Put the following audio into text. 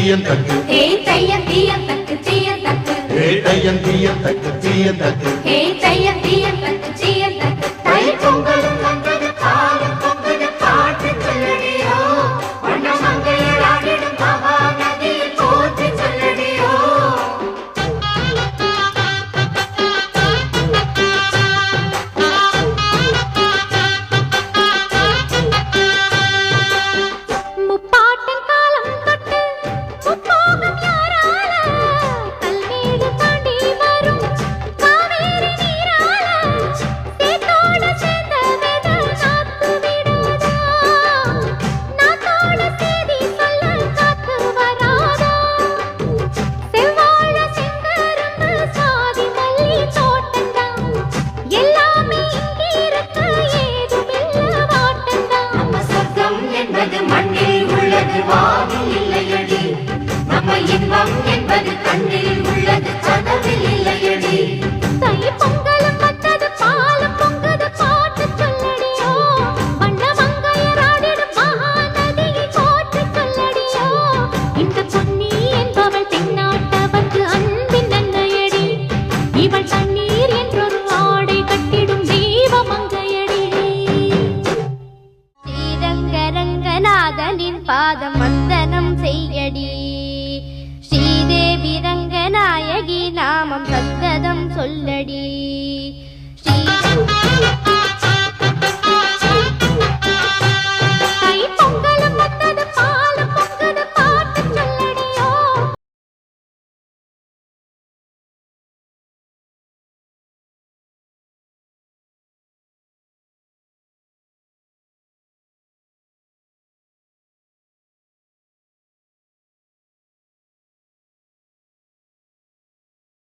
தீயன் தக்கு ஹே தையம் தீயம் தக்கு தீயம் தக்கு ஹே தையன் தீயன் தக்கு தீயன் தக்கு ஹே தையம் தீயம் தக்கு தீயம் தக்கு தை பொங்கலும் வந்தது பாலும் பொங்குது பாட்டு சொல்லடியோ வண்ண மங்கையர் ஆடிடும் மகா நதியை போற்றி சொல்லடியோ முப்பாட்டின் காலம் தொட்டு முப்போகம் யாரால கல்மேடு தாண்டி வரும் காவேரி நீரால சேத்தோடு சேர்ந்த வெத நாத்து விடாதா நாத்தோடு சேதி சொல்ல காத்து வராதா செவ்வாழ செங்கரும்பு சாதி மல்லி தோட்டந்தான் எல்லாமே இங்கிருக்க ஏதுமில்ல வாட்டந்தான் நம்ம சொர்க்கம் என்பது மண்ணில் உள்ளது வானில் இல்லையடி நம்ம இன்பம் என்பது கண்ணில் உள்ளது கனவில் இல்லையடி தை பொங்கலும் வந்தது பாலும் பொங்குது பாட்டு சொல்லடியோ வண்ண மங்கையர் ஆடிடும் மகா நதியை போற்றி சொல்லடியோ இந்த பொன்னி என்பவள் தென்னாட்டவர்க்கு அன்பின் நன்மையடி இவள் தண்ணீர் என்றொரு ஆடை கட்டிடும் தெய்வ மங்கையடி ஸ்ரீரங்கரங்கநாதனின் பாதம் வந்தனம் செய்யடி ஸ்ரீதேவி ரங்கநாயகி நாமம் சத்கதம் சொல்லடி